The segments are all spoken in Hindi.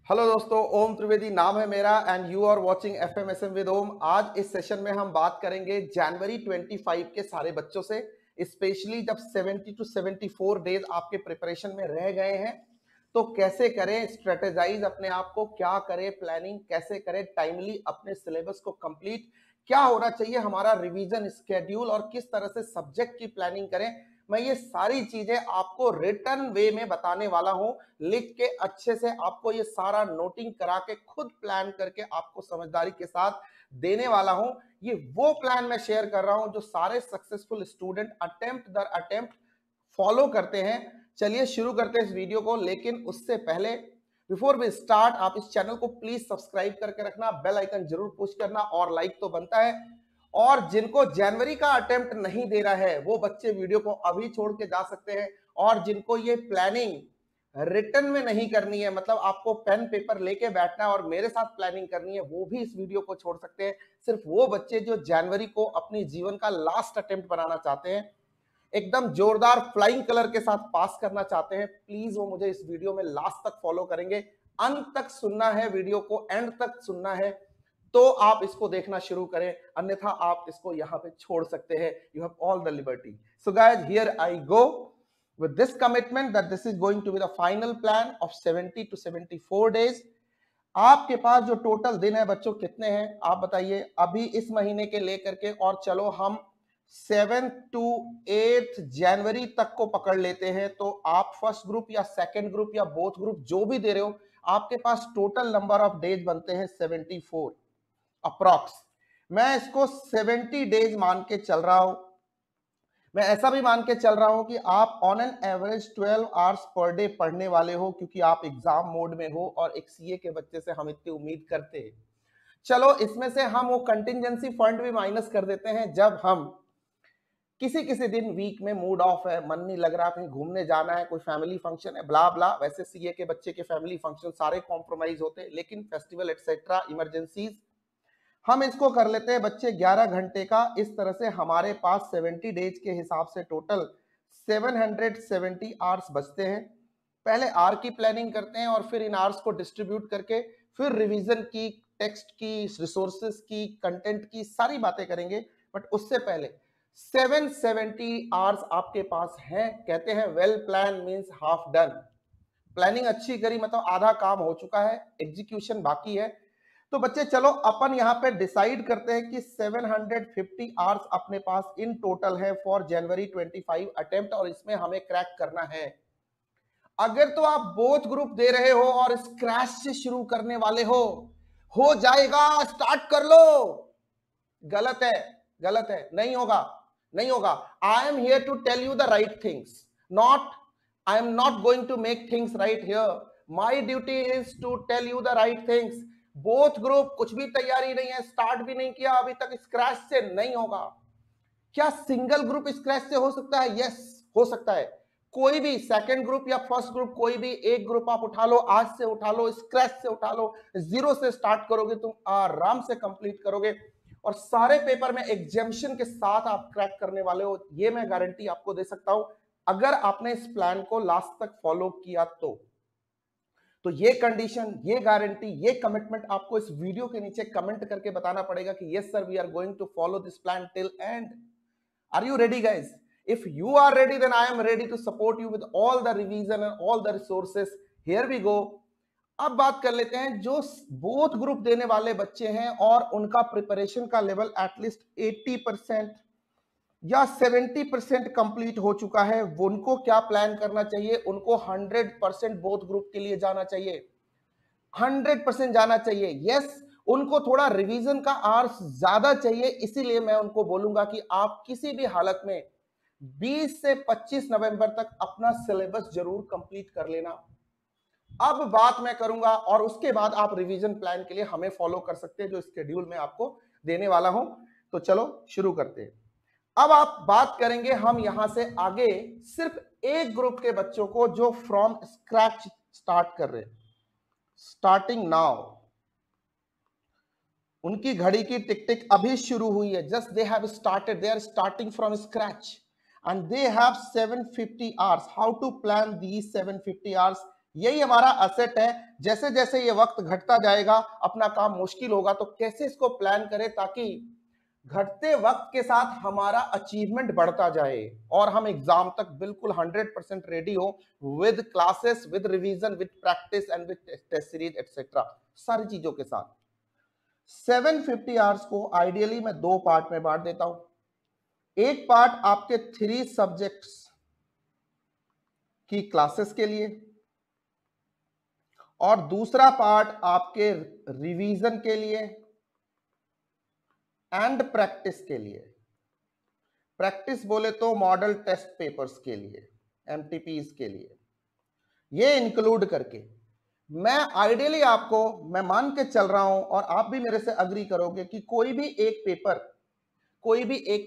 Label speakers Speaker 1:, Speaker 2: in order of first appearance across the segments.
Speaker 1: हेलो दोस्तों, ओम त्रिवेदी नाम है मेरा and you are watching FMSM with Om. आज इस सेशन में हम बात करेंगे जनवरी 25 के सारे बच्चों से, स्पेशली जब 70 टू 74 डेज आपके प्रिपरेशन में रह गए हैं तो कैसे करें स्ट्रेटेजाइज अपने आप को, क्या करें प्लानिंग, कैसे करें टाइमली अपने सिलेबस को कंप्लीट, क्या होना चाहिए हमारा रिवीजन स्केड्यूल और किस तरह से सब्जेक्ट की प्लानिंग करें। मैं ये सारी चीजें आपको रिटर्न वे में बताने वाला हूं, लिख के अच्छे से आपको ये सारा नोटिंग करा के खुद प्लान करके आपको समझदारी के साथ देने वाला हूं। ये वो प्लान मैं शेयर कर रहा हूं जो सारे सक्सेसफुल स्टूडेंट अटेम्प्ट दर अटेम्प्ट फॉलो करते हैं। चलिए शुरू करते हैं इस वीडियो को, लेकिन उससे पहले बिफोर वी स्टार्ट आप इस चैनल को प्लीज सब्सक्राइब करके रखना, बेल आइकन जरूर पुश करना और लाइक तो बनता है। और जिनको जनवरी का अटेम्प्ट नहीं दे रहा है वो बच्चे वीडियो को अभी छोड़ के जा सकते हैं, और जिनको ये प्लानिंग रिटर्न में नहीं करनी है, मतलब आपको पेन पेपर लेके बैठना है और मेरे साथ प्लानिंग करनी है, वो भी इस वीडियो को छोड़ सकते हैं। सिर्फ वो बच्चे जो जनवरी को अपनी जीवन का लास्ट अटेम्प्ट बनाना चाहते हैं, एकदम जोरदार फ्लाइंग कलर के साथ पास करना चाहते हैं, प्लीज वो मुझे इस वीडियो में लास्ट तक फॉलो करेंगे। अंत तक सुनना है, वीडियो को एंड तक सुनना है तो आप इसको देखना शुरू करें, अन्यथा आप इसको यहां पे छोड़ सकते हैं। You have all the liberty. So guys, here I go with this commitment that this is going to be the final plan of 70 to 74 days। आपके पास जो टोटल दिन है बच्चों कितने हैं आप बताइए अभी इस महीने के लेकर के, और चलो हम 7 टू 8 जनवरी तक को पकड़ लेते हैं। तो आप फर्स्ट ग्रुप या सेकंड ग्रुप या बोथ ग्रुप जो भी दे रहे हो, आपके पास टोटल नंबर ऑफ डेज बनते हैं 74 अप्रॉक्स। मैं इसको 70 डेज मान के चल रहा हूं। मैं ऐसा भी मान के चल रहा हूं कि आप on an average 12 hours per day पढ़ने वाले हो, क्योंकि आप एग्जाम मोड में हो और एक सीए के बच्चे से हम इतनी उम्मीद करते हैं। चलो इसमें से हम वो कंटिजेंसी फंड भी माइनस कर देते हैं। जब हम किसी किसी दिन वीक में मूड ऑफ है, मन नहीं लग रहा, कहीं घूमने जाना है, कोई फैमिली फंक्शन है, ब्ला ब्ला, वैसे सीए के बच्चे के फैमिली फंक्शन सारे कॉम्प्रोमाइज होते हैं, लेकिन फेस्टिवल एक्सेट्रा इमरजेंसीज हम इसको कर लेते हैं बच्चे 11 घंटे का। इस तरह से हमारे पास 70 डेज के हिसाब से टोटल 770 आवर्स बचते हैं। पहले आर की प्लानिंग करते हैं और फिर इन आवर्स को डिस्ट्रीब्यूट करके फिर रिवीजन की, टेक्स्ट की, रिसोर्सेज की, कंटेंट की सारी बातें करेंगे। बट उससे पहले 770 आवर्स आपके पास हैं। कहते हैं well plan means half done. Planning अच्छी करी मतलब आधा काम हो चुका है, एग्जीक्यूशन बाकी है। तो बच्चे चलो अपन यहां पे डिसाइड करते हैं कि 750 आवर्स अपने पास इन टोटल है फॉर जनवरी 25 अटेम्प्ट, और इसमें हमें क्रैक करना है। अगर तो आप बोथ ग्रुप दे रहे हो और स्क्रैच से शुरू करने वाले हो जाएगा, स्टार्ट कर लो, गलत है, गलत है, नहीं होगा, नहीं होगा। I am here to tell you the right things, not I am not going to make things right here. My duty is to tell you the right things. Both group कुछ भी तैयारी नहीं है, स्टार्ट भी नहीं किया अभी तक, स्क्रैच से नहीं होगा। क्या सिंगल ग्रुप स्क्रैच से हो सकता है? यस, हो सकता है। कोई भी सेकंड ग्रुप या फर्स्ट ग्रुप, कोई भी एक ग्रुप आप उठा लो, आज से उठा लो, स्क्रैच से उठा लो, जीरो से स्टार्ट करोगे, तुम आराम से कंप्लीट करोगे और सारे पेपर में एग्जेम्पशन के साथ आप क्रैक करने वाले हो, ये मैं गारंटी आपको दे सकता हूं, अगर आपने इस प्लान को लास्ट तक फॉलो किया तो ये कंडीशन, ये गारंटी, ये कमिटमेंट आपको इस वीडियो के नीचे कमेंट करके बताना पड़ेगा कि yes sir, we are going to follow this plan till end. Are you ready guys? If you are ready, then I am ready to support you with all the revision and all the resources. Here we go. अब बात कर लेते हैं जो बोथ ग्रुप देने वाले बच्चे हैं और उनका प्रिपरेशन का लेवल एटलीस्ट 80% या 70% कंप्लीट हो चुका है। उनको क्या प्लान करना चाहिए? उनको 100% बोथ ग्रुप के लिए जाना चाहिए, 100% जाना चाहिए। यस, उनको थोड़ा रिवीजन का आवर्स ज्यादा चाहिए, इसीलिए मैं उनको बोलूंगा कि आप किसी भी हालत में 20 से 25 नवंबर तक अपना सिलेबस जरूर कंप्लीट कर लेना। अब बात मैं करूंगा और उसके बाद आप रिवीजन प्लान के लिए हमें फॉलो कर सकते हैं, जो स्केड्यूल में आपको देने वाला हूं। तो चलो शुरू करते हैं। अब आप बात करेंगे हम यहां से आगे सिर्फ एक ग्रुप के बच्चों को जो फ्रॉम स्क्रैच स्टार्ट कर रहे हैं, स्टार्टिंग नाउ। उनकी घड़ी की टिक टिक अभी शुरू हुई है, just they have started, they are starting from scratch and they have 750 hours. How to plan these 750 hours, यही हमारा असेट है। जैसे जैसे ये वक्त घटता जाएगा, अपना काम मुश्किल होगा, तो कैसे इसको प्लान करें ताकि घटते वक्त के साथ हमारा अचीवमेंट बढ़ता जाए और हम एग्जाम तक बिल्कुल 100% रेडी हो, with classes, with revision, with practice and with test series etcetera, सारी चीजों के साथ। 750 आवर्स को आइडियली मैं 2 पार्ट में बांट देता हूं। एक पार्ट आपके 3 सब्जेक्ट्स की क्लासेस के लिए और दूसरा पार्ट आपके रिवीजन के लिए एंड प्रैक्टिस के लिए। प्रैक्टिस बोले तो मॉडल टेस्ट पेपर्स के लिए, एमटीपीज के लिए, ये इंक्लूड करके मैं आइडियली आपको, मैं मान के चल रहा हूं और आप भी मेरे से अग्री करोगे कि कोई भी एक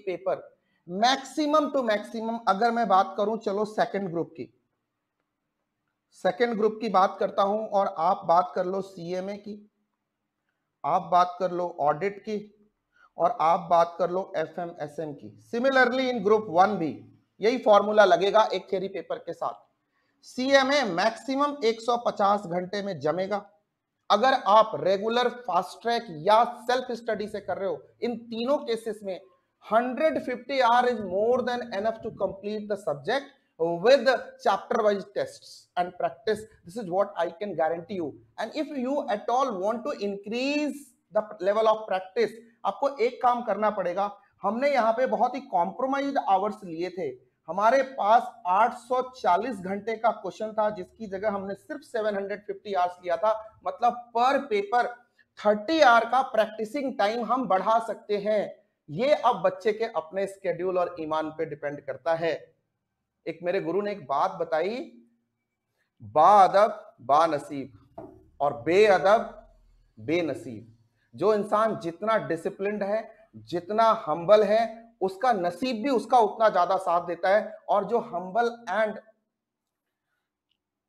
Speaker 1: पेपर मैक्सिमम टू मैक्सिमम, अगर मैं बात करूं, चलो सेकंड ग्रुप की बात करता हूं और आप बात कर लो सीएमए की, आप बात कर लो ऑडिट की और आप बात कर लो एफएमएसएम की। सिमिलरली इन ग्रुप 1 भी यही फॉर्मूला लगेगा एक थ्योरी पेपर के साथ। सीएमए मैक्सिमम 150 घंटे में जमेगा। अगर आप रेगुलर, फास्ट ट्रैक या सेल्फ स्टडी से कर रहे हो, इन तीनों केसेस में 150 hour is more than enough to complete the subject with chapter wise tests and practice. This is what I can guarantee you. And if you at all want to increase the level of practice, आपको एक काम करना पड़ेगा। हमने यहाँ पे बहुत ही कॉम्प्रोमाइज्ड आवर्स लिए थे। हमारे पास 840 घंटे का क्वेश्चन था, जिसकी जगह हमने सिर्फ 750 आवर्स लिया था। मतलब पर पेपर 30 आवर का प्रैक्टिसिंग टाइम हम बढ़ा सकते हैं। ये अब बच्चे के अपने स्केड्यूल और ईमान पे डिपेंड करता है। एक मेरे गुरु ने एक बात बताई, बाअदब बानसीब और बेअदब बेनसीब। जो इंसान जितना डिसिप्लिन्ड है, जितना हम्बल है, उसका नसीब भी उसका उतना ज्यादा साथ देता है। और जो हम्बल एंड,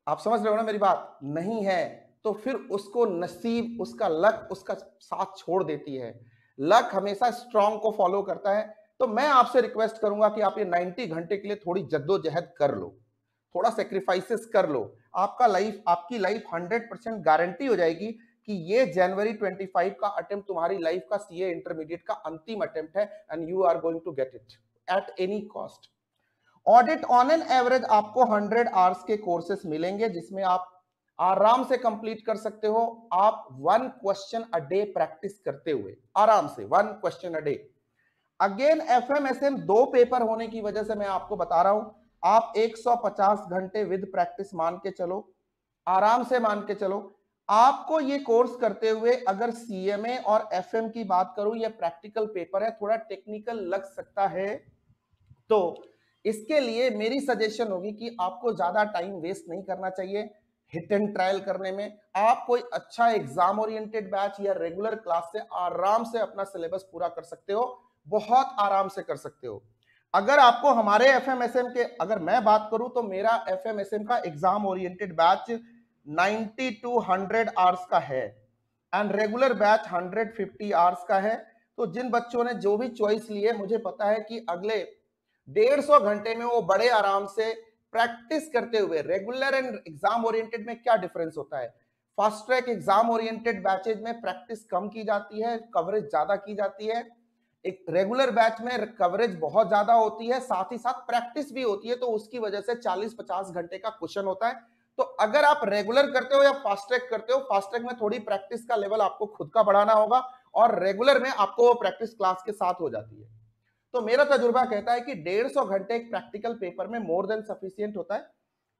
Speaker 1: आप समझ रहे हो ना मेरी बात, नहीं है, तो फिर उसको नसीब, उसका लक उसका साथ छोड़ देती है। लक हमेशा स्ट्रांग को फॉलो करता है। तो मैं आपसे रिक्वेस्ट करूंगा कि आप ये 90 घंटे के लिए थोड़ी जद्दोजहद कर लो, थोड़ा सेक्रीफाइसेस कर लो। आपकी लाइफ 100% गारंटी हो जाएगी कि ये जनवरी 25 का अटेम्प्ट तुम्हारी लाइफ का सीए इंटरमीडिएट का अंतिम अटेम्प्ट है and you are going to get it at any cost. Audit on an average आपको 100 आवर्स के कोर्सेस मिलेंगे, जिसमें आप आराम से कंप्लीट कर सकते हो। आप 1 क्वेश्चन अ डे प्रैक्टिस करते हुए, आराम से 1 question a day. Again FMSM 2 paper होने की वजह से मैं आपको बता रहा हूं, आप 150 घंटे विद प्रैक्टिस मान के चलो, आराम से मान के चलो। आपको ये कोर्स करते हुए अगर सीएमए और एफएम की बात करूं, ये प्रैक्टिकल पेपर है, थोड़ा टेक्निकल लग सकता है, तो इसके लिए मेरी सजेशन होगी कि आपको ज्यादा टाइम वेस्ट नहीं करना चाहिए हिट एंड ट्रायल करने में। आप कोई अच्छा एग्जाम ओरिएंटेड बैच या रेगुलर क्लास से आराम से अपना सिलेबस पूरा कर सकते हो, बहुत आराम से कर सकते हो। अगर आपको हमारे एफएमएसएम के, अगर मैं बात करूं तो मेरा एफएमएसएम का exam oriented batch 90 to 100 hours का है एंड रेगुलर बैच 150 आवर्स का है। तो जिन बच्चों ने जो भी चॉइस ली है, मुझे पता है कि अगले 150 घंटे में वो बड़े आराम से प्रैक्टिस करते हुए, रेगुलर एंड एग्जाम ओरिएंटेड में क्या डिफरेंस होता है? Fast track exam oriented batches में प्रैक्टिस कम की जाती है, कवरेज ज्यादा की जाती है। एक रेगुलर बैच में कवरेज बहुत ज्यादा होती है, साथ ही साथ प्रैक्टिस भी होती है, तो उसकी वजह से 40-50 घंटे का क्वेश्चन होता है। तो अगर आप रेगुलर करते हो या फास्ट ट्रैक करते हो, फास्ट ट्रैक में थोड़ी प्रैक्टिस का लेवल आपको खुद का बढ़ाना होगा और रेगुलर में आपको वो प्रैक्टिस क्लास के साथ हो जाती है। तो मेरा तजुर्बा कहता है कि 150 घंटे एक प्रैक्टिकल पेपर में मोर देन सफिशिएंट होता है।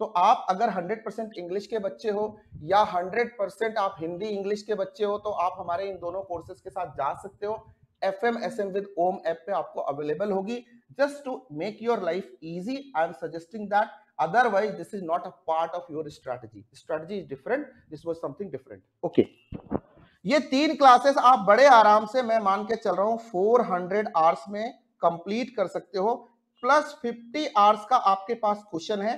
Speaker 1: तो आप अगर 100% इंग्लिश के बच्चे हो या 100% आप हिंदी इंग्लिश के बच्चे हो, तो आप हमारे इन दोनों कोर्सेज के साथ जा सकते हो। एफएमएसएम विद ओम ऐप पे आपको अवेलेबल होगी। Just to make your life easy, I am suggesting that, otherwise this is not a part of your strategy is different, this was something different. Okay, ये 3 क्लासेस आप बड़े आराम से, मैं मान के चल रहा हूं 400 आवर्स में कंप्लीट कर सकते हो, प्लस 50 आवर्स का आपके पास क्वेश्चन है,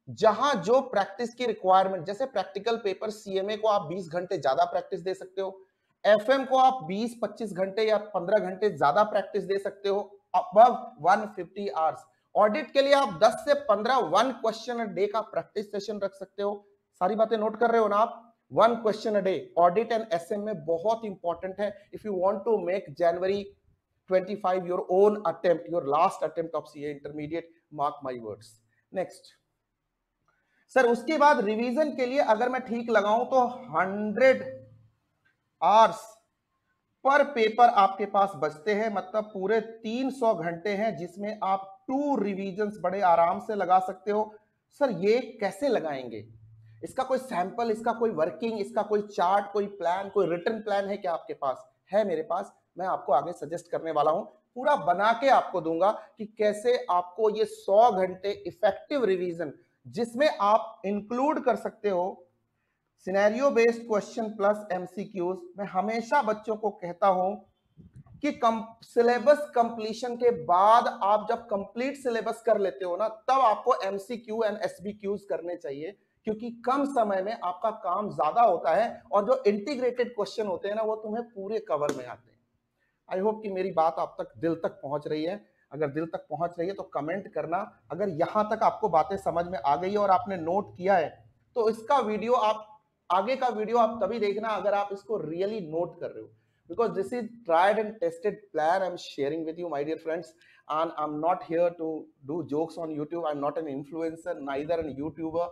Speaker 1: जहां जो प्रैक्टिस की रिक्वायरमेंट, जैसे प्रैक्टिकल पेपर सीएमए को आप 20 घंटे ज्यादा प्रैक्टिस दे सकते हो, एफएम को आप 20-25 घंटे या 15 घंटे ज्यादा प्रैक्टिस दे सकते हो, अबव 150 आवर्स। ऑडिट के लिए आप 10 से 15 1 क्वेश्चन अ डे का प्रैक्टिस सेशन रख सकते हो। सारी बातें नोट कर रहे हो ना आप? 1 question a day audit and SM में बहुत इंपॉर्टेंट है। If you want to make January 25 your own attempt, your last attempt of CA intermediate, mark my words. Next sir, उसके बाद रिवीजन के लिए अगर मैं ठीक लगाऊं तो 100 आवर्स पर पेपर आपके पास बचते हैं, मतलब पूरे 300 घंटे हैं जिसमें आप 2 रिवीजन्स बड़े आराम से लगा सकते हो। सर ये कैसे लगाएंगे? इसका कोई सैंपल, इसका कोई वर्किंग, इसका कोई चार्ट, कोई प्लान, कोई रिटन प्लान है क्या आपके पास? है मेरे पास, मैं आपको आगे सजेस्ट करने वाला हूं, पूरा बना के आपको दूंगा कि कैसे आपको ये 100 घंटे इफेक्टिव रिवीजन, जिसमें आप इंक्लूड कर सकते हो scenario based question plus MCQs. मैं हमेशा बच्चों को कहता हूं कि सिलेबस कंप्लीशन के बाद आप जब कंप्लीट सिलेबस कर लेते हो ना, तब आपको एमसीक्यू एंड एसबीक्यूज करने चाहिए, क्योंकि कम समय में आपका काम ज्यादा होता है और जो इंटीग्रेटेड क्वेश्चन होते हैं ना, वो तुम्हें पूरे कवर में आते हैं। आई होप कि मेरी बात आप तक दिल तक पहुंच रही है। अगर दिल तक पहुंच रही है तो कमेंट करना। अगर यहां तक आपको बातें समझ में आ गई है और आपने नोट किया है, तो इसका वीडियो आप, आगे का वीडियो आप तभी देखना अगर आप इसको रियली नोट कर रहे हो, because this is tried and tested plan I'm sharing with you, my dear friends, and I'm not here to do jokes on YouTube. I'm not an influencer, neither a YouTuber.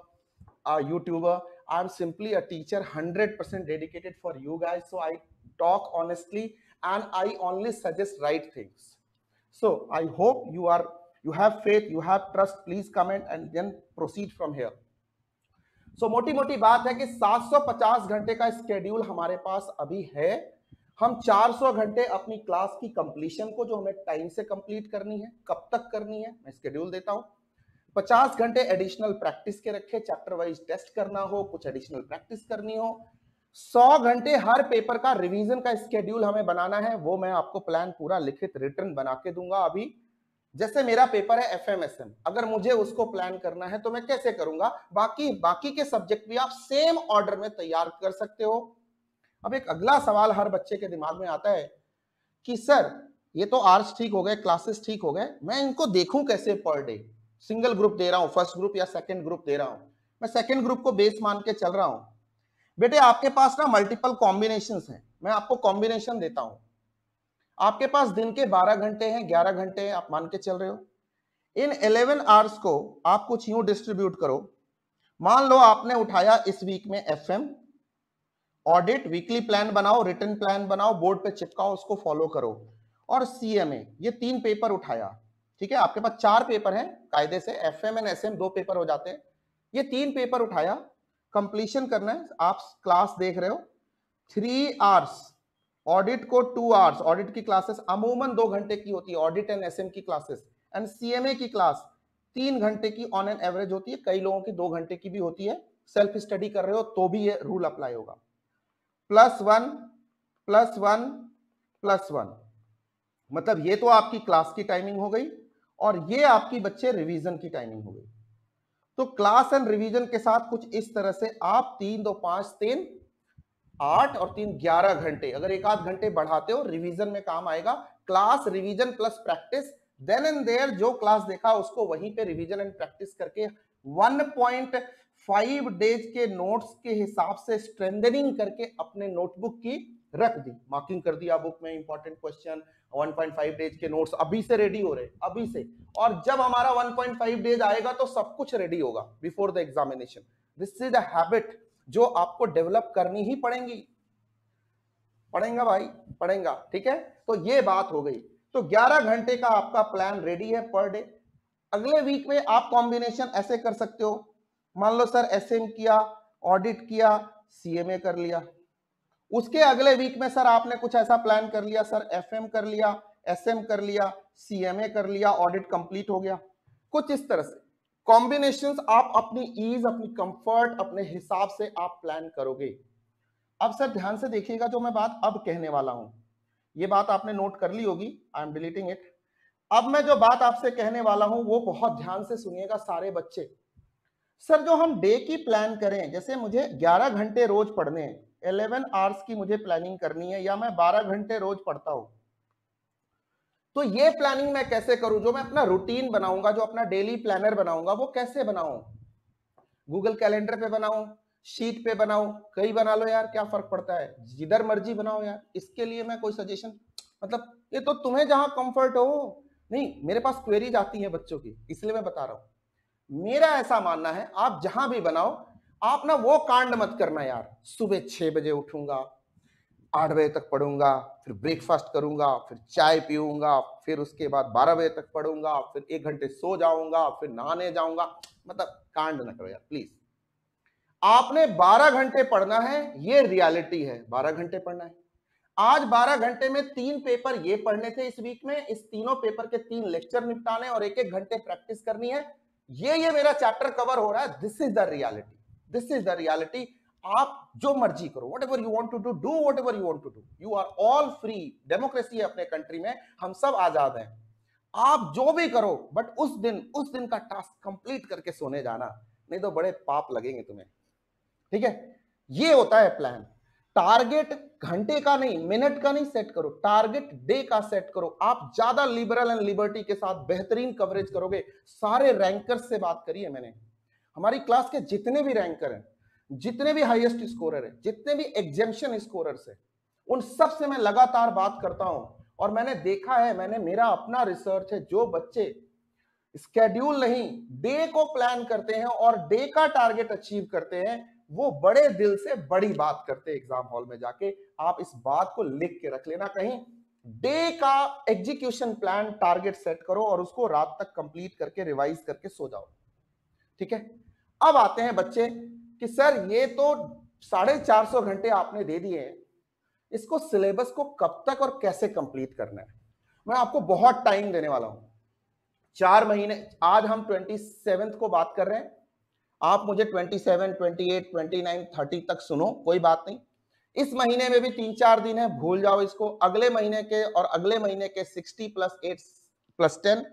Speaker 1: I'm simply a teacher, 100% dedicated for you guys. So I talk honestly and I only suggest right things. So I hope you have faith, you have trust. Please comment and then proceed from here. So मोटी मोटी बात है कि 750 घंटे का स्केड्यूल हमारे पास अभी है। हम 400 घंटे अपनी क्लास की कंप्लीशन को, जो हमें टाइम से कंप्लीट करनी है, कब तक करनी है मैं स्केड्यूल देता हूं। 50 घंटे एडिशनल प्रैक्टिस के रखे, चैप्टर वाइज टेस्ट करना हो, कुछ एडिशनल प्रैक्टिस करनी हो। 100 घंटे हर पेपर का रिवीजन का स्केड्यूल हमें बनाना है, वो मैं आपको प्लान पूरा लिखित रिटर्न बना के दूंगा। अभी जैसे मेरा पेपर है एफएमएसएम, अगर मुझे उसको प्लान करना है तो मैं कैसे करूंगा, बाकी के सब्जेक्ट भी आप सेम ऑर्डर में तैयार कर सकते हो। अब एक अगला सवाल हर बच्चे के दिमाग में आता है कि सर ये तो आवर्स ठीक हो गए, क्लासेस ठीक हो गए, मैं इनको देखूं कैसे पर डे? सिंगल ग्रुप दे रहा हूं, फर्स्ट ग्रुप या सेकंड ग्रुप दे रहा हूं, मैं सेकंड ग्रुप को बेस मान के चल रहा हूं। बेटे आपके पास ना मल्टीपल कॉम्बिनेशंस हैं, मैं आपको कॉम्बिनेशन देता हूं। आपके पास दिन के 12 घंटे हैं, 11 घंटे हैं, आप मान के चल रहे हो। इन 11 आवर्स को आप कुछ यूं डिस्ट्रीब्यूट करो। मान लो आपने उठाया इस वीक में एफएम, ऑडिट, वीकली प्लान बनाओ, रिटन प्लान बनाओ, बोर्ड पे चिपकाओ, उसको फॉलो करो। और सीएमए, ये 3 पेपर उठाया, ठीक है, आपके पास 4 पेपर हैं कायदे से, एफएम एंड एसएम 2 पेपर हो जाते हैं, ये 3 पेपर उठाया, कंप्लीशन करना है। आप क्लास देख रहे हो 3 आवर्स, ऑडिट को 2 आवर्स, ऑडिट की क्लासेस अमूमन 2 घंटे की होती है, ऑडिट एंड एसएम की क्लासेस, एंड सीएमए की क्लास 3 घंटे की ऑन एन एवरेज होती है, कई लोगों की 2 घंटे की भी होती है। सेल्फ स्टडी कर रहे हो तो भी ये रूल अप्लाई होगा। +1 +1 +1, मतलब ये तो आपकी क्लास की टाइमिंग हो गई और ये आपकी बच्चे रिवीजन की टाइमिंग हो गई। तो क्लास एंड रिवीजन के साथ कुछ इस तरह से आप 3 2 5 3 8 और 3 11 घंटे, अगर एक आध घंटे बढ़ाते हो रिवीजन में काम आएगा। Class, revision plus practice, then and there जो क्लास देखा उसको वहीं पे रिवीजन एंड प्रैक्टिस करके 1.5 डेज के नोट्स के हिसाब से स्ट्रेंथनिंग करके अपने नोटबुक की रख दी, मार्किंग कर दिया बुक में इंपॉर्टेंट क्वेश्चन। 1.5 डेज के नोट्स अभी से रेडी हो रहे, अभी से, और जब हमारा 1.5 डेज आएगा तो सब कुछ रेडी होगा before the examination. This is a habit जो आपको डेवलप करनी ही पड़ेगा भाई, पड़ेगा, ठीक है। तो ये बात हो गई। तो 11 घंटे का आपका प्लान रेडी है पर डे। अगले वीक में आप कॉम्बिनेशन ऐसे कर सकते हो, मान लो सर एसएम किया, ऑडिट किया, सीएमए कर लिया। उसके अगले वीक में सर आपने कुछ ऐसा प्लान कर लिया, सर एफएम कर लिया, एसएम कर लिया, सीएमए कर लिया, ऑडिट कंप्लीट हो गया। कुछ इस तरह से कॉम्बिनेशंस आप अपनी ईज, अपनी कंफर्ट, अपने हिसाब से आप प्लान करोगे। अब सर ध्यान से देखिएगा, जो मैं बात अब कहने वाला हूं, ये बात आपने नोट कर ली होगी, आई एम डिलीटिंग इट। अब मैं जो बात आपसे कहने वाला हूं वो बहुत ध्यान से सुनिएगा सारे बच्चे। सर जो हम डे की प्लान करें, जैसे मुझे 11 घंटे रोज पढ़ने हैं, 11 आवर्स की मुझे प्लानिंग करनी है, या मैं 12 घंटे रोज पढ़ता हूं, तो ये प्लानिंग मैं कैसे करूं? जो मैं अपना रूटीन बनाऊंगा, जो अपना डेली प्लानर बनाऊंगा, वो कैसे बनाऊं? गूगल कैलेंडर पे बनाऊं, शीट पे बनाओ, कई बना लो यार, क्या फर्क पड़ता है, जिधर मर्जी बनाओ यार, इसके लिए मैं कोई सजेशन, मतलब ये तो तुम्हें जहां कंफर्ट हो। नहीं, मेरे पास क्वेरीज आती है बच्चों की, इसलिए मैं बता रहा हूं। मेरा ऐसा मानना है आप जहां भी बनाओ, आप ना वो कांड मत करना यार, सुबह 6 बजे उठूंगा, 8 बजे तक पढ़ूंगा, फिर ब्रेकफास्ट करूंगा, फिर चाय पीऊंगा, फिर उसके बाद 12 बजे तक पढ़ूंगा, फिर 1 घंटे सो जाऊंगा, फिर नहाने जाऊंगा। मतलब कांड ना करो यार प्लीज। आपने 12 घंटे पढ़ना है, ये रियलिटी है, 12 घंटे पढ़ना है। आज 12 घंटे में 3 पेपर ये पढ़ने थे इस वीक में, इस तीनों पेपर के 3 लेक्चर निपटाने और 1-1 घंटे प्रैक्टिस करनी है। ये मेरा चैप्टर कवर हो रहा है। This is the reality, this is the reality. आप जो मर्जी करो, whatever you want to do whatever you want to do, you are all free. Democracy है अपने कंट्री में, हम सब आजाद हैं। आप जो भी करो, बट उस दिन का टास्क कंप्लीट करके सोने जाना, नहीं तो बड़े पाप लगेंगे तुम्हें। ठीक है, ये होता है प्लान। टारगेट घंटे का नहीं, मिनट का नहीं सेट करो, टारगेट डे का सेट करो। आप ज्यादा लिबरल एंड लिबर्टी के साथ बेहतरीन कवरेज करोगे। सारे रैंकर्स से बात करी है मैंने, हमारी क्लास के जितने भी रैंकर हैं, जितने भी हाईएस्ट स्कोरर हैं, जितने भी एग्जेम्पशन स्कोरर्स हैं, उन सब से मैं लगातार बात करता हूं। और मैंने देखा है, मेरा अपना रिसर्च है, जो बच्चे स्केड्यूल नहीं, डे को प्लान करते हैं और डे का टारगेट अचीव करते हैं, वो बड़े दिल से बड़ी बात करते हैं एग्जाम हॉल में जाके। आप इस बात को लिख के रख लेना कहीं, डे का एग्जीक्यूशन प्लान टारगेट सेट करो और उसको रात तक कंप्लीट करके रिवाइज करके सो जाओ। ठीक है, अब आते हैं बच्चे कि सर ये तो 450 घंटे आपने दे दिए हैं, इसको सिलेबस को कब तक और कैसे कंप्लीट करना है। मैं आपको बहुत टाइम देने वाला हूं, 4 महीने। आज हम 27 को बात कर रहे हैं, आप मुझे 27, 28, 29, 30 तक सुनो, कोई बात नहीं। इस महीने में भी 3-4 दिन है, भूल जाओ इसको। अगले महीने के और अगले महीने के 60 + 8 + 10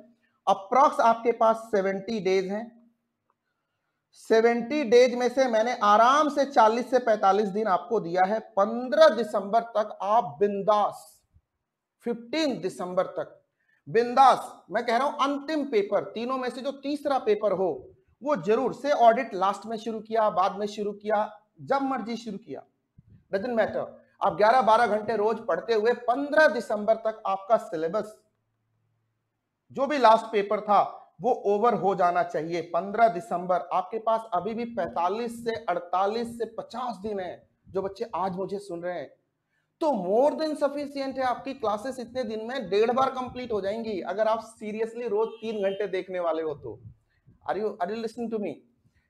Speaker 1: अप्रॉक्स आपके पास 70 डेज हैं। 70 डेज में से मैंने आराम से 40 से 45 दिन आपको दिया है। 15 दिसंबर तक आप बिंदास, 15 दिसंबर तक बिंदास, मैं कह रहा हूं अंतिम पेपर, तीनों में से जो तीसरा पेपर हो वो जरूर से, ऑडिट लास्ट में शुरू किया, बाद में शुरू किया, जब मर्जी शुरू किया, डजंट मैटर। आप 11-12 घंटे रोज पढ़ते हुए 15 दिसंबर तक आपका सिलेबस, जो भी लास्ट पेपर था, वो ओवर हो जाना चाहिए। 15 दिसंबर आपके पास अभी भी 45 से 48 से 50 दिन है। जो बच्चे आज मुझे सुन रहे हैं, तो मोर देन सफिशियंट है। आपकी क्लासेस इतने दिन में 1.5 बार कंप्लीट हो जाएंगी, अगर आप सीरियसली रोज 3 घंटे देखने वाले हो तो। Are you listening to me?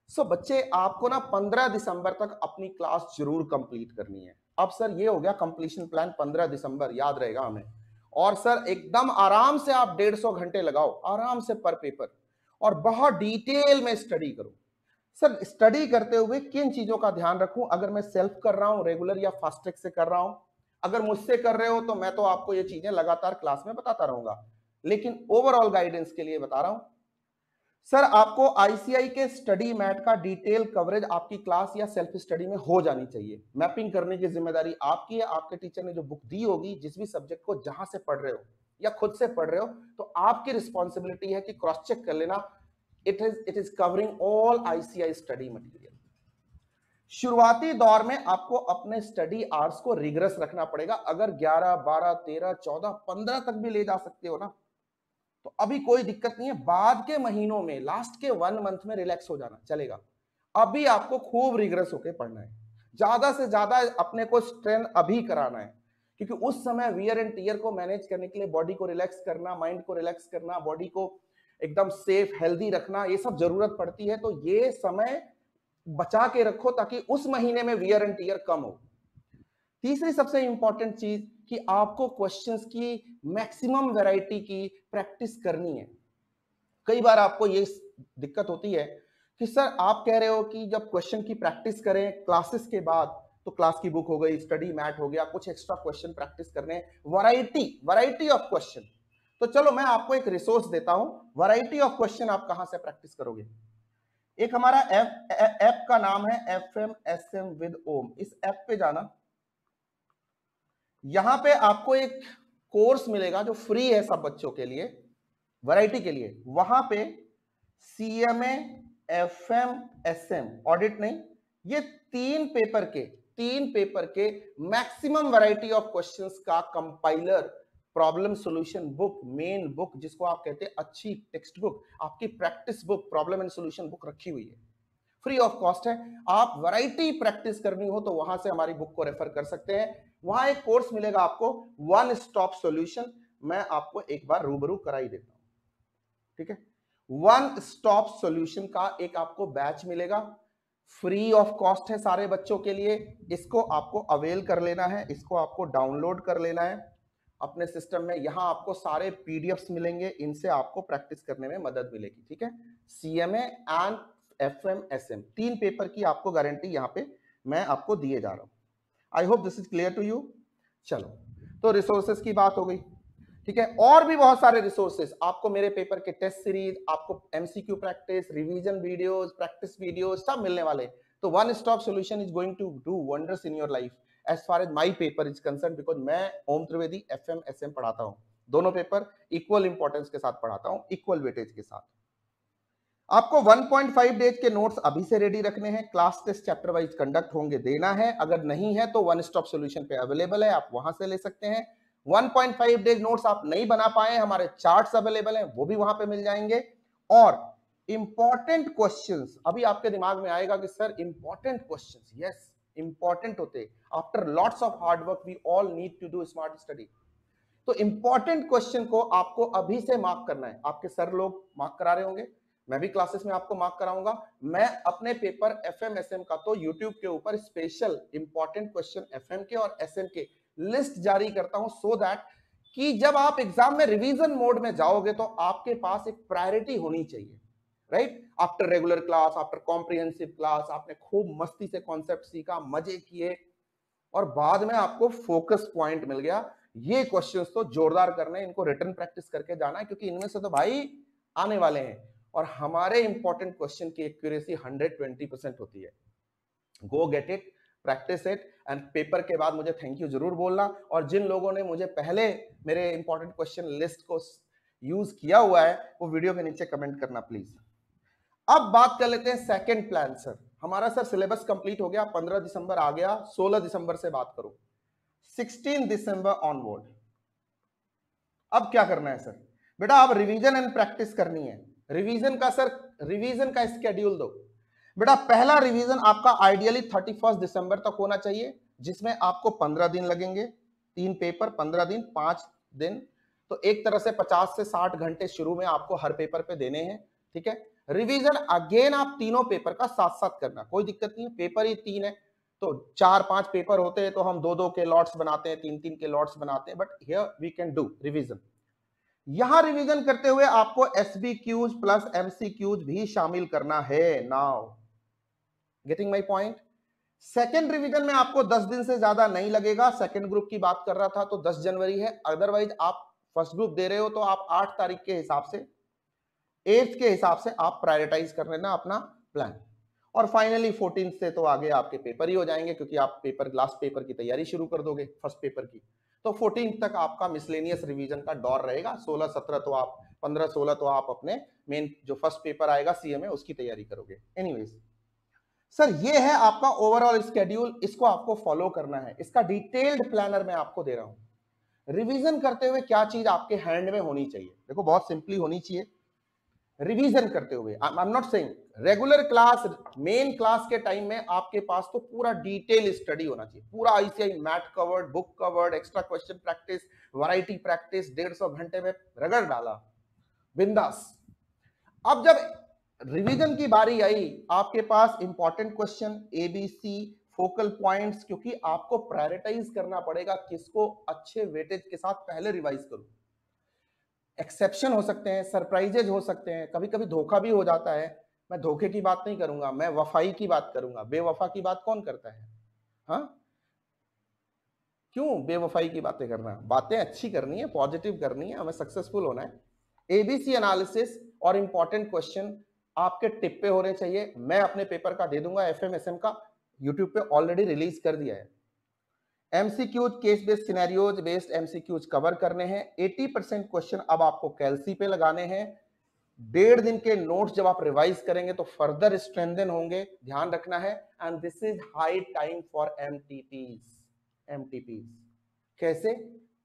Speaker 1: So बच्चे, आपको ना 15 दिसंबर तक अपनी क्लास जरूर कंप्लीट करनी है। अब सर ये हो गया कंप्लीशन प्लान, 15 दिसंबर याद रहेगा हमें। और सर एकदम आराम से आप 150 घंटे लगाओ आराम से पर पेपर, और बहुत डिटेल में स्टडी करो। सर स्टडी करते हुए किन चीजों का ध्यान रखूं? अगर मैं सेल्फ कर रहा हूं रेगुलर या फास्ट ट्रैक से कर रहा हूं, अगर मुझसे कर रहे हो तो मैं तो आपको ये चीजें लगातार क्लास में बताता रहूंगा, लेकिन ओवरऑल गाइडेंस के लिए बता रहा हूं। सर आपको आईसीआई के स्टडी मैट का डिटेल कवरेज आपकी क्लास या सेल्फ स्टडी में हो जानी चाहिए। मैपिंग करने की जिम्मेदारी आपकी है। आपके टीचर ने जो बुक दी होगी, जिस भी सब्जेक्ट को जहां से पढ़ रहे हो या खुद से पढ़ रहे हो, तो आपकी रिस्पॉन्सिबिलिटी है कि क्रॉस चेक कर लेना, it is covering all ICI study material. शुरुआती दौर में आपको अपने स्टडी आवर्स को रिगरस रखना पड़ेगा। अगर 11, 12, 13, 14, 15 तक भी ले जा सकते हो ना, तो अभी कोई दिक्कत नहीं है। बाद के महीनों में, लास्ट के 1 मंथ में रिलैक्स हो जाना चलेगा। अभी आपको खूब रिग्रेस होके पढ़ना है, ज्यादा से ज्यादा अपने को स्ट्रेन अभी कराना है, क्योंकि उस समय वियर एंड टीयर को मैनेज करने के लिए बॉडी को रिलैक्स करना, माइंड को रिलैक्स करना, बॉडी को एकदम सेफ हेल्दी रखना, ये सब जरूरत पड़ती है। तो ये समय बचा के रखो ताकि उस महीने में वियर एंड टीयर कम हो। तीसरी सबसे इंपॉर्टेंट चीज कि आपको क्वेश्चंस की मैक्सिमम वैरायटी की प्रैक्टिस करनी है। कई बार आपको ये दिक्कत होती है कि सर आप कह रहे हो कि जब क्वेश्चन की प्रैक्टिस करें क्लासेस के बाद, तो क्लास की बुक हो गई, स्टडी मैट हो गया, कुछ एक्स्ट्रा क्वेश्चन प्रैक्टिस करने, वैरायटी ऑफ क्वेश्चन। तो चलो मैं आपको एक रिसोर्स देता हूं, वैरायटी ऑफ क्वेश्चन आप कहां से प्रैक्टिस करोगे। एक हमारा ऐप का नाम है FMSM विद ओम। इस ऐप पे जाना, यहां पे आपको एक कोर्स मिलेगा जो फ्री है सब बच्चों के लिए, वैरायटी के लिए। वहां पे CMA FMSM, ऑडिट नहीं, ये तीन पेपर के मैक्सिमम वैरायटी ऑफ क्वेश्चंस का compiler, problem solution book, main book जिसको आप कहते हैं अच्छी टेक्स्ट बुक, आपकी practice book, problem and solution book रखी हुई है, फ्री ऑफ कॉस्ट है। आप वैरायटी प्रैक्टिस करनी हो तो वहां से हमारी बुक को रेफर कर सकते हैं। वहां एक कोर्स मिलेगा आपको, वन स्टॉप सॉल्यूशन, मैं आपको एक बार रूबरू करा ही देता हूं, ठीक है। वन स्टॉप सॉल्यूशन का एक आपको बैच मिलेगा, फ्री ऑफ कॉस्ट है सारे बच्चों के लिए। इसको आपको अवेल कर लेना है, इसको आपको डाउनलोड कर लेना है अपने सिस्टम में। यहां आपको सारे पीडीएफ्स मिलेंगे, इनसे आपको प्रैक्टिस करने में मदद मिलेगी, ठीक है। सीएमए एंड एफएमएसएम, 3 पेपर की आपको गारंटी यहां पे मैं आपको दिए जा रहा हूं। I hope this is clear to you. चलो, तो रिसोर्सेज की बात हो गई, ठीक है। और भी बहुत सारे रिसोर्सेज आपको मेरे पेपर के टेस्ट सीरीज, आपको MCQ practice, revision videos, practice videos सब मिलने वाले। तो one stop solution is going to do wonders in your life as far as my paper is concern, because मैं ओम त्रिवेदी एफएमएसएम पढ़ाता हूं। दोनों पेपर इक्वल इंपॉर्टेंस के साथ पढ़ाता हूं, इक्वल वेटेज के साथ। आपको 1.5 डेज के नोट्स अभी से रेडी रखने हैं, class test chapter wise conduct होंगे, देना है। अगर नहीं है तो वन स्टॉप सॉल्यूशन पे अवेलेबल है, आप वहां से ले सकते हैं। 1.5 डेज नोट्स आप नहीं बना पाए, हमारे चार्ट्स अवेलेबल हैं, वो भी वहां पे मिल जाएंगे। और इंपॉर्टेंट क्वेश्चंस, अभी आपके दिमाग में आएगा कि sir important questions, yes important होते। After lots of hard work we all need to do smart study. तो इंपॉर्टेंट क्वेश्चन को आपको अभी से मार्क करना है। आपके सर लोग मार्क करा रहे होंगे, मैं भी क्लासेस में आपको मार्क कराऊंगा। मैं अपने पेपर एफएमएसएम का तो यूट्यूब के ऊपर स्पेशल इंपॉर्टेंट क्वेश्चन एफएम के और एसएम के लिस्ट जारी करता हूं, सो दैट कि जब आप एग्जाम में रिवीजन मोड में जाओगे तो आपके पास एक प्रायोरिटी होनी चाहिए, right. After regular class, after comprehensive class, आपने खूब मस्ती से कॉन्सेप्ट सीखा, मजे किए, और बाद में आपको फोकस पॉइंट मिल गया। ये क्वेश्चंस तो जोरदार करने, इनको रिटर्न प्रैक्टिस करके जाना है, क्योंकि इनमें से तो भाई आने वाले हैं। और हमारे इंपॉर्टेंट क्वेश्चन की एक्यूरेसी 120% होती है। गो get it, practice it, and paper के बाद मुझे थैंक यू जरूर बोलना। और जिन लोगों ने मुझे पहले मेरे इंपॉर्टेंट क्वेश्चन लिस्ट को यूज किया हुआ है, वो वीडियो के नीचे कमेंट करना प्लीज। अब बात कर लेते हैं सेकंड प्लान। सर हमारा सर सिलेबस कंप्लीट हो गया, 15 दिसंबर आ गया, 16 दिसंबर से बात करो, 16 दिसंबर ऑनवर्ड। अब क्या करना है सर? बेटा अब रिवीजन एंड प्रैक्टिस करनी है। रिवीजन का सर, रिवीजन का स्केड्यूल दो। बेटा पहला रिवीजन आपका आइडियली 31 दिसंबर तक होना चाहिए, जिसमें आपको 15 दिन लगेंगे, 3 पेपर 15 दिन 5 दिन, तो एक तरह से 50 से 60 घंटे शुरू में आपको हर पेपर पे देने हैं, ठीक है। रिवीजन अगेन आप तीनों पेपर का साथ साथ करना, कोई दिक्कत नहीं है, पेपर ही 3 है, तो 4-5 पेपर होते हैं तो हम 2-2 के लॉट्स बनाते हैं, 3-3 के लॉट्स बनाते हैं, but here we can do revision. यहां रिवीजन करते हुए आपको एसबीक्यूज प्लस एमसीक्यूज भी शामिल करना है। Now getting my point. Second revision में आपको 10 दिन से ज्यादा नहीं लगेगा। सेकेंड ग्रुप की बात कर रहा था तो 10 जनवरी है, अदरवाइज आप फर्स्ट ग्रुप दे रहे हो तो आप 8 तारीख के हिसाब से, 8 के हिसाब से आप प्रायोरिटाइज कर लेना अपना प्लान। और फाइनली 14 से तो आगे आपके पेपर ही हो जाएंगे, क्योंकि आप पेपर लास्ट पेपर की तैयारी शुरू कर दोगे फर्स्ट पेपर की। तो 14 तक आपका मिसलेनियस रिवीजन का दौर रहेगा। 16-17 तो आप, 15-16 तो आप अपने मेन जो फर्स्ट पेपर आएगा सीएमए उसकी तैयारी करोगे। एनीवेज सर ये है आपका ओवरऑल स्केड्यूल, इसको आपको फॉलो करना है। इसका डिटेल्ड प्लानर मैं आपको दे रहा हूं। रिवीजन करते हुए क्या चीज आपके हैंड में होनी चाहिए? देखो बहुत सिंपली होनी चाहिए। रिवीजन करते हुए, आई am not saying regular class, main class के टाइम में आपके पास तो पूरा डिटेल स्टडी होना चाहिए, पूरा ICI math covered, book covered, extra question practice, variety practice, 150 घंटे में रगड़ डाला, बिंदास। अब जब रिवीजन की बारी आई, आपके पास important question, ABC, focal points, क्योंकि आपको प्रायोरिटाइज करना पड़ेगा किसको अच्छे वेटेज के साथ पहले रिवाइज करूं। एक्सेप्शन हो सकते हैं, सरप्राइजेज हो सकते हैं, कभी कभी धोखा भी हो जाता है। मैं धोखे की बात नहीं करूंगा, मैं वफाई की बात करूंगा। बेवफा की बात कौन करता है? हाँ, क्यों बेवफाई की बातें करना? बातें अच्छी करनी है, पॉजिटिव करनी है, हमें सक्सेसफुल होना है। एबीसी एनालिसिस और इंपॉर्टेंट क्वेश्चन आपके टिप पे होने चाहिए। मैं अपने पेपर का दे दूंगा, एफएमएसएम का यूट्यूब पे ऑलरेडी रिलीज कर दिया है। MCQs, case based scenarios based MCQs cover करने हैं। 80% क्वेश्चन अब आपको कैलसी पे लगाने हैं। 1.5 दिन के नोट्स जब आप रिवाइज करेंगे तो फर्दर स्ट्रेंथन होंगे, ध्यान रखना है। And this is high time for MTPs. कैसे?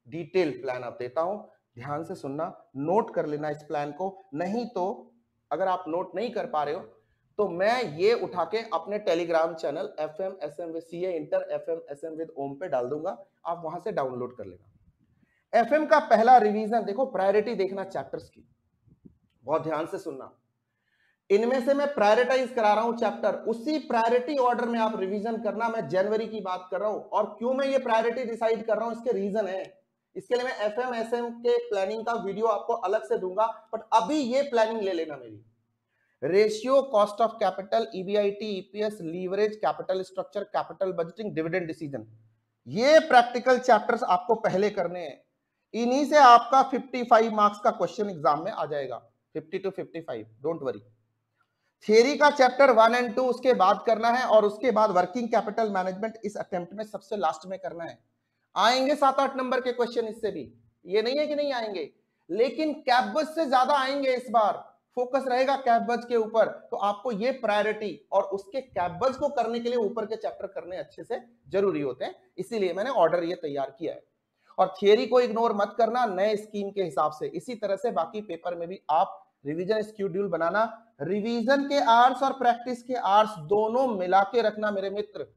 Speaker 1: डिटेल प्लान आप देता हूं, ध्यान से सुनना, नोट कर लेना इस प्लान को। नहीं तो अगर आप नोट नहीं कर पा रहे हो तो मैं ये उठा के अपने Telegram channel FMSM with CA inter FMSM with Om पे डाल दूंगा, आप वहां से डाउनलोड कर लेना। FM का पहला रिवीजन देखो, प्रायोरिटी देखना चैप्टर्स की, बहुत ध्यान से सुनना। इनमें से मैं प्रायोरिटाइज करा रहा हूं चैप्टर, उसी प्रायोरिटी ऑर्डर में आप रिवीजन करना। मैं जनवरी की बात कर रहा हूं, और क्यों मैं ये प्रायोरिटी डिसाइड कर रहा हूं, इसके रीजन है। इसके लिए मैं FMSM के प्लानिंग का वीडियो आपको अलग से दूंगा, बट अभी ये प्लानिंग ले लेना मेरी। Ratio, cost of capital, EBIT, EPS, leverage, capital structure, capital budgeting, dividend decision, ये प्रैक्टिकल चैप्टर्स आपको पहले करने हैं। इन्हीं से आपका 55 मार्क्स का क्वेश्चन एग्जाम में आ जाएगा, 50 to 55, डोंट वरी। थियरी का चैप्टर 1 और 2 उसके बाद करना है, और उसके बाद वर्किंग कैपिटल मैनेजमेंट इस अटेम्प्ट में सबसे लास्ट में करना है। आएंगे 7-8 नंबर के क्वेश्चन इससे भी, ये नहीं है कि नहीं आएंगे, लेकिन कैपबज से ज्यादा आएंगे इस बार। फोकस रहेगा कैपबज के ऊपर, तो आपको ये प्रायोरिटी और उसके कैपबज को करने के लिए ऊपर के चैप्टर करने अच्छे से जरूरी होते हैं, इसीलिए मैंने ऑर्डर ये तैयार किया है। और थियरी को इग्नोर मत करना, नए स्कीम के हिसाब से। इसी तरह से बाकी पेपर में भी आप रिवीजन शेड्यूल बनाना, रिवीजन के आवर्स और प्रैक्टिस के आवर्स दोनों मिला के रखना मेरे मित्र,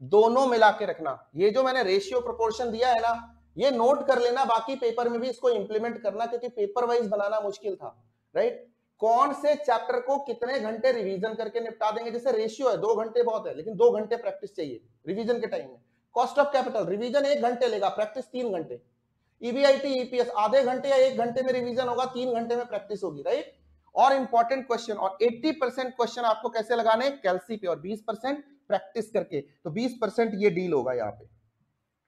Speaker 1: दोनों मिला के रखना। ये जो मैंने रेशियो प्रोपोर्शन दिया है ना, ये नोट कर लेना, बाकी पेपर में भी इसको इंप्लीमेंट करना, क्योंकि पेपर वाइज बनाना मुश्किल था, राइट। कौन से चैप्टर को कितने घंटे रिवीजन करके निपटा देंगे, जैसे रेशियो है 2 घंटे बहुत है, लेकिन 2 घंटे प्रैक्टिस चाहिए रिवीजन के टाइम में। कॉस्ट ऑफ कैपिटल रिवीजन 1 घंटे लेगा, प्रैक्टिस 3 घंटे। EBIT, EPS आधे घंटे या 1 घंटे में रिवीजन होगा, 3 घंटे में प्रैक्टिस होगी, राइट। और इंपॉर्टेंट क्वेश्चन, और 80% क्वेश्चन आपको कैसे लगाने, कैलसी पे, और 20% प्रैक्टिस करके, तो 20% ये डील होगा यहाँ पे।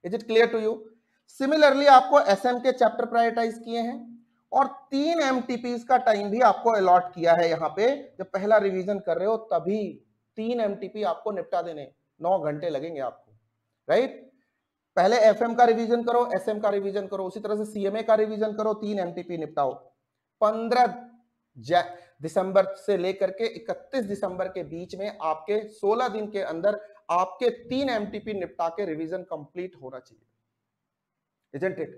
Speaker 1: Is it clear to you? Similarly आपको SM के चैप्टर प्रायोरिटाइज किए हैं, और 3 MTPs का टाइम भी आपको अलॉट किया है यहाँ पे। जब पहला रिवीजन कर रहे हो तभी 3 MTP आपको निपटा देने, 9 घंटे लगेंगे आपको, राइट। पहले FM का रिवीजन करो, SM का रिवीजन करो, उसी तरह से CMA का रिवीजन करो, 3 MTP निपटाओ। 15 दिसंबर से लेकर के 31 दिसंबर के बीच में आपके 16 दिन के अंदर आपके 3 MTP निपटा के रिवीजन कंप्लीट होना चाहिए, isn't it?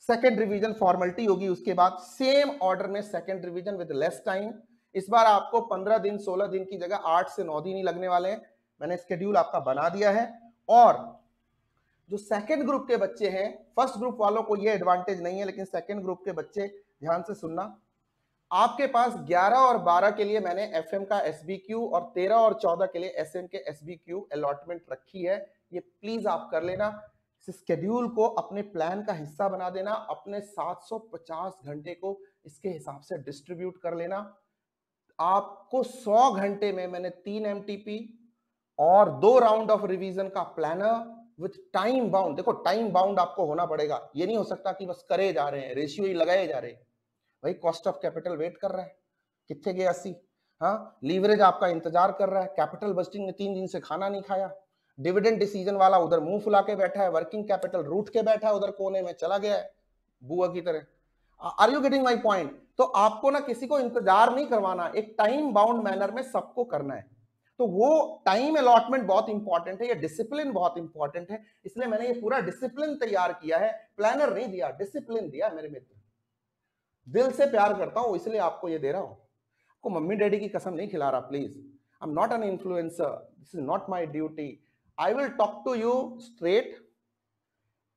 Speaker 1: Second revision formality होगी, उसके बाद सेम ऑर्डर में second revision with less time. इस बार आपको 15 दिन 16 दिन की जगह 8 से 9 दिन ही लगने वाले हैं, मैंने स्केड्यूल आपका बना दिया है। और जो सेकेंड ग्रुप के बच्चे हैं, फर्स्ट ग्रुप वालों को ये एडवांटेज नहीं है, लेकिन सेकेंड ग्रुप के बच्चे ध्यान से सुनना, आपके पास 11 और 12 के लिए मैंने FM का SBQ और 13 और 14 के लिए SM के SBQ अलॉटमेंट रखी है, ये प्लीज आप कर लेना। इस स्केड्यूल को अपने प्लान का हिस्सा बना देना, अपने 750 घंटे को इसके हिसाब से डिस्ट्रीब्यूट कर लेना। आपको 100 घंटे में मैंने 3 MTP और 2 राउंड ऑफ रिवीजन का प्लानर विथ टाइम बाउंड। देखो टाइम बाउंड आपको होना पड़ेगा, ये नहीं हो सकता कि बस करे जा रहे हैं, रेशियो ही लगाए जा रहे हैं। भाई कॉस्ट ऑफ कैपिटल वेट कर रहा है, कितने गए 80, हाँ, लीवरेज आपका इंतजार कर रहा है, कैपिटल बस्टिंग ने 3 दिन से खाना नहीं खाया, डिविडेंड डिसीजन वाला उधर मुंह फुला के बैठा है, वर्किंग कैपिटल रूठ के बैठा है उधर कोने में, चला गया है बुआ की तरह। Are you getting my point? तो आपको ना किसी को इंतजार नहीं करवाना, एक टाइम बाउंड मैनर में सबको करना है। तो वो टाइम अलॉटमेंट बहुत इंपॉर्टेंट है, ये डिसिप्लिन बहुत इंपॉर्टेंट है, इसलिए मैंने ये पूरा डिसिप्लिन तैयार किया है, प्लानर नहीं दिया, डिसिप्लिन दिया मेरे मित्र। दिल से प्यार करता हूं इसलिए आपको ये दे रहा हूं, आपको मम्मी डैडी की कसम नहीं खिला रहा, please. I am not an influencer, this is not my duty. I will talk to you straight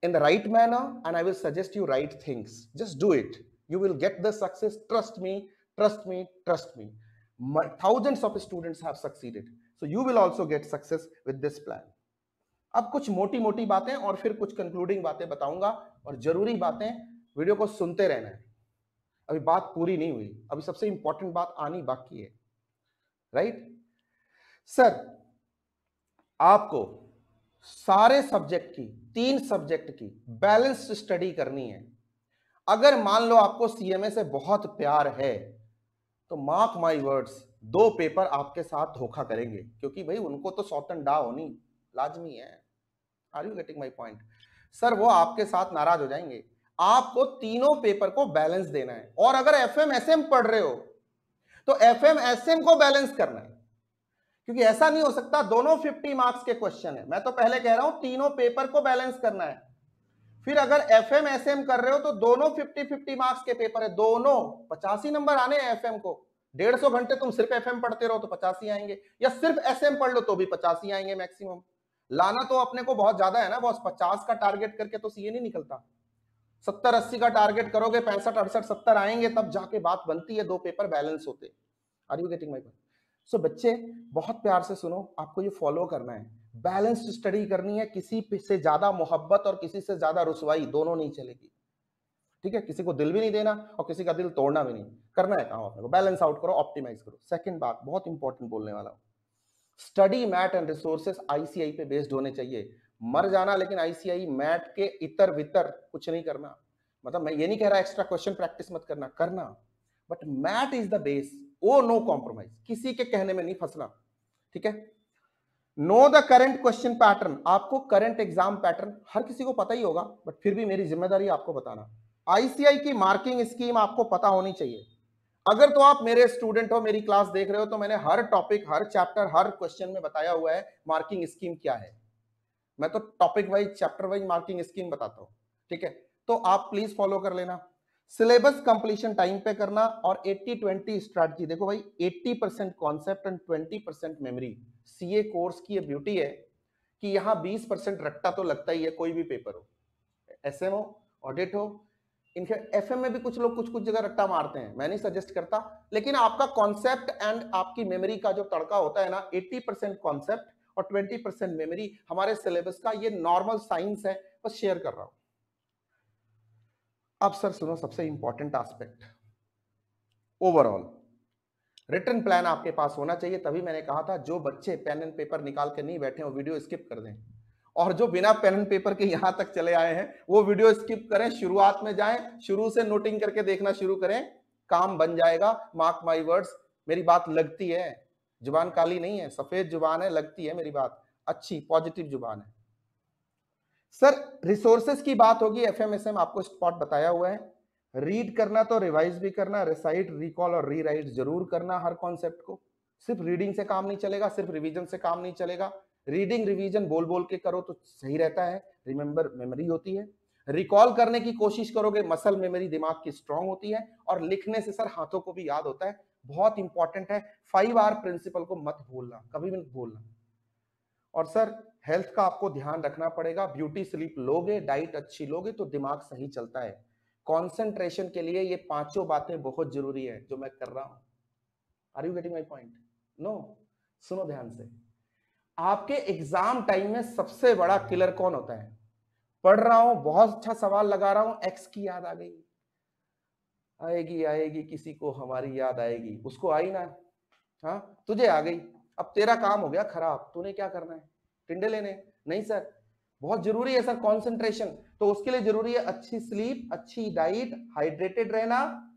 Speaker 1: in the right manner and I will suggest you right things. Just do it, you will get the success, trust me, trust me, trust me. Thousands of students have succeeded, so you will also get success with this plan. अब कुछ मोटी मोटी बातें और फिर कुछ कंक्लूडिंग बातें बताऊंगा, और जरूरी बातें, वीडियो को सुनते रहना है, अभी बात पूरी नहीं हुई, अभी सबसे इंपॉर्टेंट बात आनी बाकी है, राइट। सर आपको सारे सब्जेक्ट की, 3 सब्जेक्ट की बैलेंस्ड स्टडी करनी है। अगर मान लो आपको CMA से बहुत प्यार है तो मार्क माय वर्ड्स, 2 पेपर आपके साथ धोखा करेंगे, क्योंकि भाई उनको तो सौतन डा होनी लाजमी है। Are you getting my point? Sir वो आपके साथ नाराज हो जाएंगे, आपको तीनों पेपर को बैलेंस देना है। और अगर एफएमएसएम पढ़ रहे हो तो एफएमएसएम को बैलेंस करना है, क्योंकि ऐसा नहीं हो सकता दोनों 50 मार्क्स के क्वेश्चन है। मैं तो पहले कह रहा हूं तीनों पेपर को बैलेंस करना है। फिर अगर एफएमएसएम कर रहे हो तो दोनों 50-50 मार्क्स के पेपर है, दोनों 85 नंबर आने हैं एफएम को। 150 घंटे तुम सिर्फ एफएम पढ़ते रहो तो 85 आएंगे, या सिर्फ एसएम पढ़ लो तो भी 85 आएंगे मैक्सिमम। लाना तो अपने को बहुत ज्यादा है ना बॉस, 50 का टारगेट करके तो सीए नहीं निकलता। 70-80 का टारगेट करोगे, 65-68-70 आएंगे, तब जाके बात बनती है, दो पेपर बैलेंस होते। Are you getting my point? So बच्चे बहुत प्यार से सुनो, आपको ये फॉलो करना है, बैलेंस्ड स्टडी करनी है। किसी से ज्यादा मोहब्बत और किसी से ज्यादा रुसवाई दोनों नहीं चलेगी, ठीक है? किसी को दिल भी नहीं देना और किसी का दिल तोड़ना भी नहीं करना है। काम अपने को बैलेंस आउट करो, ऑप्टिमाइज करो। सेकंड बात बहुत इंपॉर्टेंट बोलने वाला हूं, study mat and resources ICI पे बेस्ड होने चाहिए। मर जाना लेकिन आईसीआई मैट के इतर वितर कुछ नहीं करना। मतलब मैं ये नहीं कह रहा एक्स्ट्रा क्वेश्चन प्रैक्टिस मत करना, करना, but mat is the base. Oh no compromise, किसी के कहने में नहीं फंसना, ठीक है? Know the current question pattern, आपको करंट एग्जाम पैटर्न हर किसी को पता ही होगा, बट फिर भी मेरी जिम्मेदारी आपको बताना। आईसीआई की मार्किंग स्कीम आपको पता होनी चाहिए। अगर तो आप मेरे स्टूडेंट हो, मेरी क्लास देख रहे हो, तो मैंने हर टॉपिक, हर चैप्टर, हर क्वेश्चन में बताया हुआ है मार्किंग स्कीम क्या है। मैं तो topic wise, chapter wise marking scheme बताता हूं, ठीक है? तो आप प्लीज फॉलो कर लेना। सिलेबस कंप्लीशन टाइम पे करना और 80-20 स्ट्रैटेजी। देखो भाई, 80% concept and 20% memory. CA course की ये ब्यूटी है कि यहाँ 20% रट्टा तो लगता ही है, कोई भी पेपर हो, एसएम हो, ऑडिट हो। इनके एफएम में भी कुछ लोग कुछ कुछ जगह रट्टा मारते हैं, मैं नहीं सजेस्ट करता, लेकिन आपका कॉन्सेप्ट एंड आपकी मेमोरी का जो तड़का होता है ना, 80% कॉन्सेप्ट और 20% मेमोरी हमारे सिलेबस का, ये नॉर्मल साइंस है, बस शेयर कर रहा हूं। अब सर सुनो, सबसे important aspect, overall written plan आपके पास होना चाहिए। तभी मैंने कहा था जो बच्चे पेन एंड पेपर निकाल के नहीं बैठे हो, वीडियो स्किप कर दें, और जो बिना पेन एंड पेपर के यहां तक चले आए हैं वो वीडियो स्किप करें, शुरुआत में जाएं, शुरू से नोटिंग करके देखना शुरू करें, काम बन जाएगा। मार्क माय वर्ड्स, मेरी बात लगती है, जुबान काली नहीं है, सफेद जुबान है, लगती है मेरी बात, अच्छी पॉजिटिव जुबान है। सर रिसोर्सेस की बात होगी, एफएमएसएम आपको स्पॉट बताया हुआ है। रीड करना तो रिवाइज भी करना, रिसाइट, रिकॉल और रीराइट जरूर करना हर कॉन्सेप्ट को। सिर्फ रीडिंग से काम नहीं चलेगा, सिर्फ रिवीजन से काम नहीं चलेगा। रीडिंग रिवीजन बोल बोल के करो तो सही रहता है, रिमेंबर मेमोरी होती है। रिकॉल करने की कोशिश करोगे, मसल मेमोरी दिमाग की स्ट्रांग होती है। और लिखने से सर हाथों को भी याद होता है, बहुत इंपॉर्टेंट है। 5R प्रिंसिपल को मत भूलना, कभी भी मत भूलना। और सर हेल्थ का आपको ध्यान रखना पड़ेगा, ब्यूटी स्लीप लोगे, डाइट अच्छी लोगे तो दिमाग सही चलता है। कंसंट्रेशन के लिए ये पांचों बातें बहुत जरूरी है जो मैं कर रहा हूं। Are you getting my point? No, सुनो ध्यान से। आपके एग्जाम टाइम में सबसे बड़ा किलर कौन होता है? पढ़ रहा हूं, बहुत अच्छा सवाल लगा रहा हूं, एक्स की याद आ गई, आएगी आएगी, किसी को हमारी याद आएगी, उसको आई ना, हाँ तुझे आ गई, अब तेरा काम हो गया खराब, तूने क्या करना है, टिंडे लेने? नहीं सर, बहुत जरूरी है सर कंसंट्रेशन। तो उसके लिए जरूरी है अच्छी स्लीप, अच्छी डाइट, हाइड्रेटेड रहना,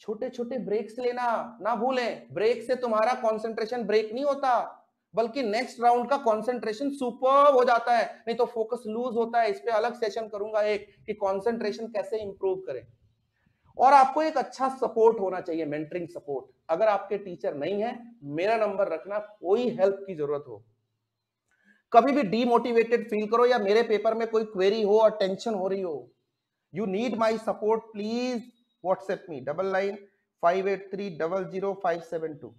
Speaker 1: छोटे छोटे ब्रेक्स लेना ना भूलें। ब्रेक से तुम्हारा कंसंट्रेशन ब्रेक नहीं होता, बल्कि नेक्स्ट राउंड का कंसंट्रेशन सुपर्ब हो जाता है, नहीं तो फोकस लूज होता है। इस पे अलग सेशन करूंगा एक, कि कंसंट्रेशन कैसे इंप्रूव करें। और आपको एक अच्छा सपोर्ट होना चाहिए, मेंटरिंग सपोर्ट। अगर आपके टीचर नहीं है, मेरा नंबर रखना, कोई हेल्प की जरूरत हो, कभी भी डीमोटिवेटेड फील करो या मेरे पेपर में कोई क्वेरी हो और टेंशन हो रही हो, you need my support, please WhatsApp me 9958300572।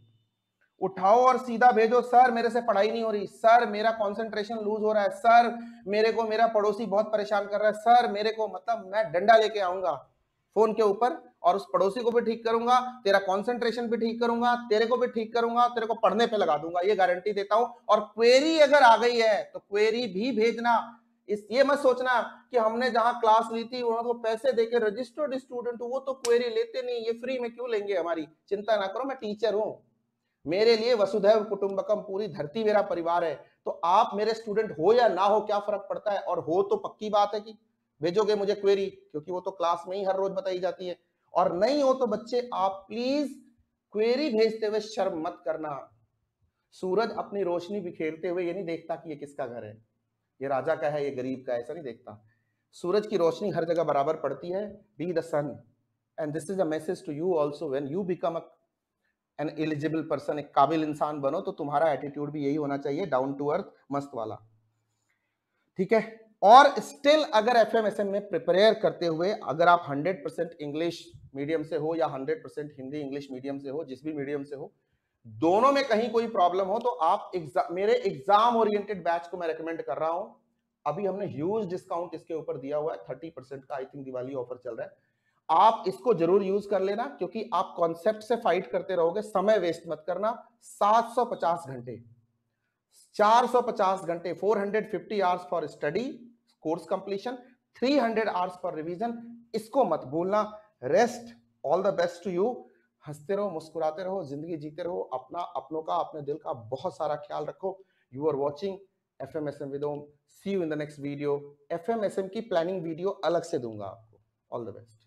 Speaker 1: उठाओ और सीधा भेजो, सर मेरे से पढ़ाई नहीं हो रही, सर मेरा कंसंट्रेशन लूज हो रहा है, सर मेरे को मेरा पड़ोसी बहुत परेशान कर रहा है, सर मेरे को, मतलब मैं डंडा लेके आऊंगा फोन के ऊपर और उस पड़ोसी को भी ठीक करूंगा, तेरा कंसंट्रेशन भी ठीक करूंगा, तेरे को भी ठीक करूंगा, तेरे को पढ़ने पे लगा दूंगा, ये गारंटी देता हूं। और क्वेरी अगर आ गई है तो क्वेरी भी भेजना। इस ये मत सोचना कि हमने जहां क्लास ली थी वहां तो पैसे देके रजिस्टर्ड स्टूडेंट, वो तो क्वेरी लेते नहीं, ये फ्री में क्यों लेंगे हमारी, चिंता ना करो, मैं टीचर हूं, मेरे लिए वसुधैव कुटुंबकम, पूरी धरती मेरा परिवार है। तो आप मेरे स्टूडेंट हो या ना हो क्या फर्क पड़ता है, और हो तो पक्की बात है कि भेजोगे मुझे क्वेरी, क्योंकि वो तो क्लास में ही हर रोज बताई जाती है। और नहीं हो तो बच्चे आप प्लीज क्वेरी भेजते हुए शर्म मत करना। सूरज अपनी रोशनी बिखेरते हुए ये नहीं देखता कि ये किसका घर है, ये राजा का है, ये गरीब का है, ऐसा नहीं देखता। सूरज की रोशनी हर जगह बराबर पड़ती है, be the sun, and this is a message to you also, when you become an eligible person, एक काबिल इंसान बनो, तो तुम्हारा एटीट्यूड भी यही होना चाहिए, डाउन टू अर्थ, मस्त वाला, ठीक है। और स्टिल अगर एफएमएसएम में प्रिपेयर करते हुए अगर आप 100% इंग्लिश मीडियम से हो या 100% हिंदी इंग्लिश मीडियम से हो, जिस भी मीडियम से हो, दोनों में कहीं कोई प्रॉब्लम हो, तो आप मेरे एग्जाम ओरिएंटेड बैच को मैं रेकमेंड कर रहा हूं। अभी हमने ह्यूज डिस्काउंट इसके ऊपर दिया हुआ है, 30% का आई थिंक दिवाली ऑफर चल रहा है। आप इसको जरूर यूज कर लेना, क्योंकि आप कॉन्सेप्ट से फाइट करते रहोगे, समय वेस्ट मत करना। 750 घंटे, 450 घंटे, 450 hours for study course completion, 300 hours for revision, इसको मत भूलना। Rest, all the best to you. हंसते रहो, मुस्कुराते रहो, जिंदगी जीते रहो, अपना, अपनों का, अपने दिल का बहुत सारा ख्याल रखो। You are watching FMSM with Om. See you in the next video. FMSM की प्लानिंग वीडियो अलग से दूंगा आपको। All the best.